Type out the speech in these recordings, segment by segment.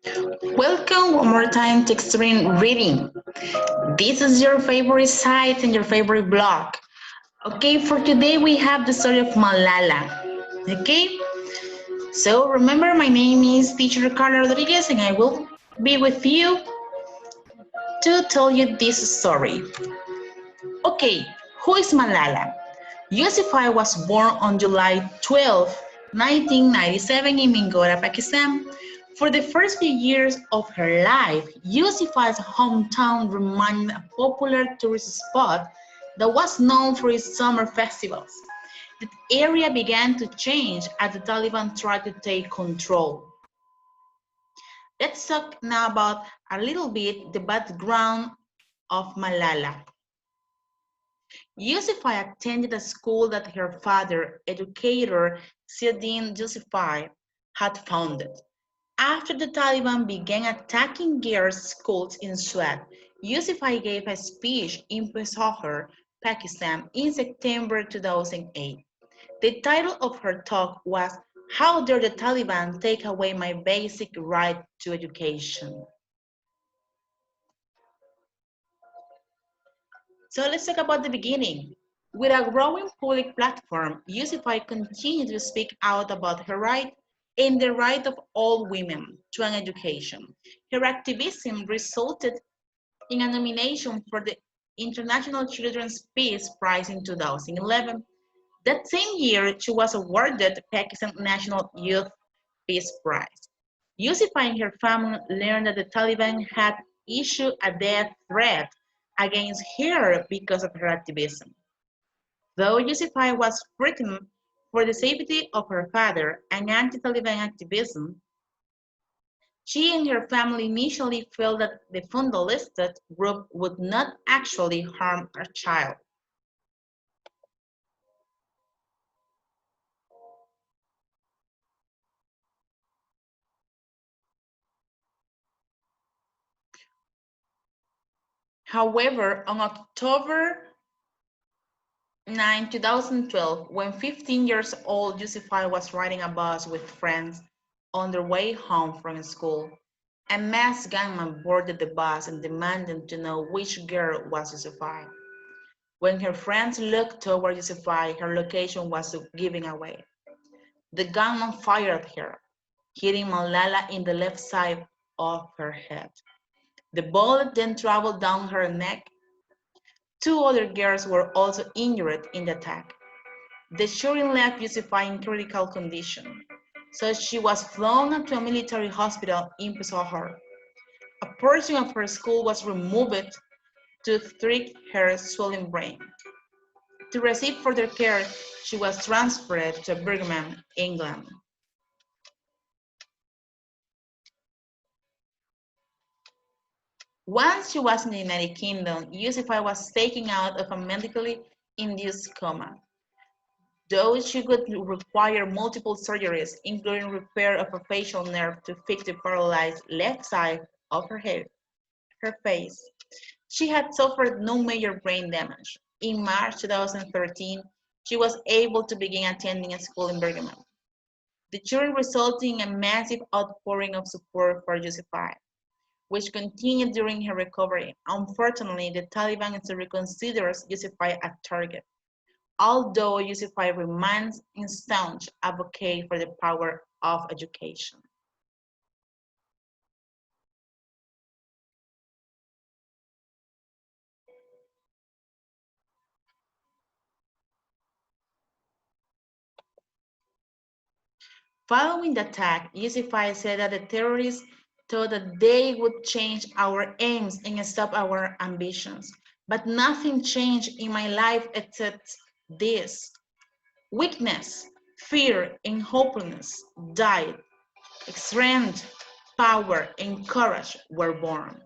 Welcome one more time to Extreme Reading. This is your favorite site and your favorite blog. Okay, for today we have the story of Malala. Okay, so remember my name is Teacher Carla Rodriguez and I will be with you to tell you this story. Okay, who is Malala? Yusufzai was born on July 12, 1997 in Mingora, Pakistan. For the first few years of her life, Yusufzai's hometown remained a popular tourist spot that was known for its summer festivals. The area began to change as the Taliban tried to take control. Let's talk now about a little bit the background of Malala. Yusufzai attended a school that her father, educator Syedin Yusufzai, had founded. After the Taliban began attacking girls' schools in Swat, Yusufzai gave a speech in Peshawar, Pakistan in September 2008. The title of her talk was "How Dare the Taliban Take Away My Basic Right to Education?" So let's talk about the beginning. With a growing public platform, Yusufzai continued to speak out about her right and the right of all women to an education. Her activism resulted in a nomination for the International Children's Peace Prize in 2011. That same year, she was awarded the Pakistan National Youth Peace Prize. Yusufzai and her family learned that the Taliban had issued a death threat against her because of her activism. Though Yusufzai was threatened for the safety of her father and anti-Taliban activism, she and her family initially felt that the fundamentalist group would not actually harm her child. However, on October 9, 2012, when 15 years old Yusufzai was riding a bus with friends on their way home from school, a masked gunman boarded the bus and demanded to know which girl was Yusufzai. When her friends looked toward Yusufzai, her location was giving away. The gunman fired at her, hitting Malala in the left side of her head. The bullet then traveled down her neck. Two other girls were also injured in the attack. The shooting left Yusufzai in critical condition, so she was flown to a military hospital in Peshawar. A portion of her skull was removed to treat her swollen brain. To receive further care, she was transferred to Birmingham, England. Once she was in the United Kingdom, Yusufzai was taken out of a medically induced coma. Though she would require multiple surgeries, including repair of a facial nerve to fix the paralyzed left side of her face, she had suffered no major brain damage. In March 2013, she was able to begin attending a school in Birmingham. The children resulted in a massive outpouring of support for Yusufzai, which continued during her recovery. Unfortunately, the Taliban still considers Yusufzai a target, although Yusufzai remains a staunch advocate for the power of education. Following the attack, Yusufzai said that the terrorists thought that they would change our aims and stop our ambitions. But nothing changed in my life except this. Weakness, fear, and hopelessness died. Strength, power, and courage were born.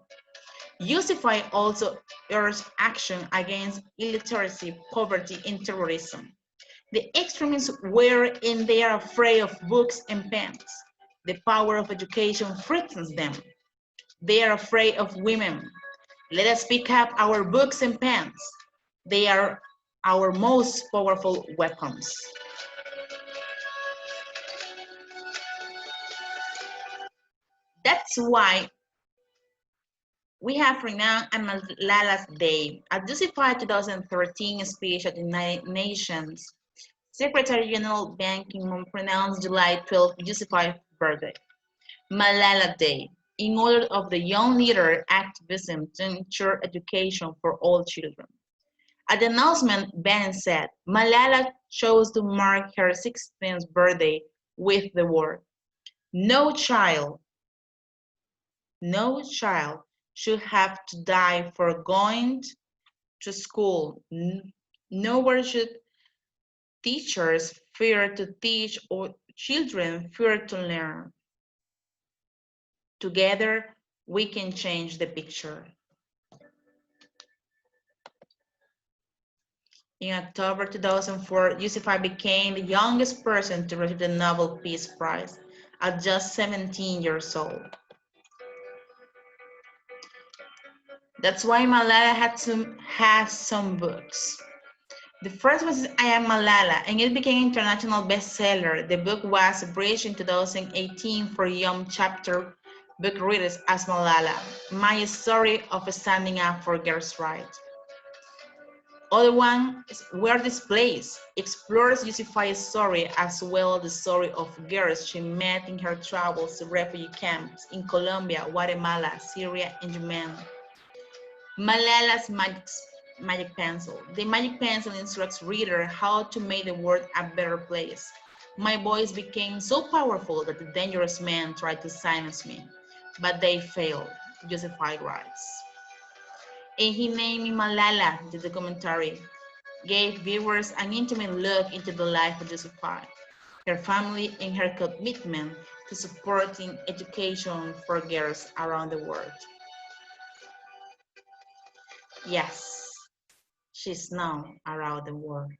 Yusufzai also urged action against illiteracy, poverty, and terrorism. The extremists were and they are afraid of books and pens. The power of education frightens them. They are afraid of women. Let us pick up our books and pens. They are our most powerful weapons. That's why we have renowned and Malala's Day, a justified 2013 speech at the United Nations. Secretary General Ban Ki-moon pronounced July 12th Justified birthday, Malala Day, in honor of the young leader activism to ensure education for all children. At the announcement, Ben said, Malala chose to mark her 16th birthday with the word, no child, no child should have to die for going to school. Nowhere should teachers fear to teach or children fear to learn. Together, we can change the picture. In October 2004, Yusufai became the youngest person to receive the Nobel Peace Prize at just 17 years old. That's why Malala has some books. The first was I Am Malala, and it became an international bestseller. The book was published in 2018 for young chapter book readers as Malala, My Story of Standing Up for Girls' Rights. Other one is Where Displaced, explores Yusufai's story as well as the story of girls she met in her travels to refugee camps in Colombia, Guatemala, Syria, and Yemen. Malala's magic pencil. The magic pencil instructs reader how to make the world a better place. My voice became so powerful that the dangerous men tried to silence me, but they failed. Yusufai writes. And he named me Malala, the documentary gave viewers an intimate look into the life of Yusufai, her family, and her commitment to supporting education for girls around the world. Yes, she's known around the world.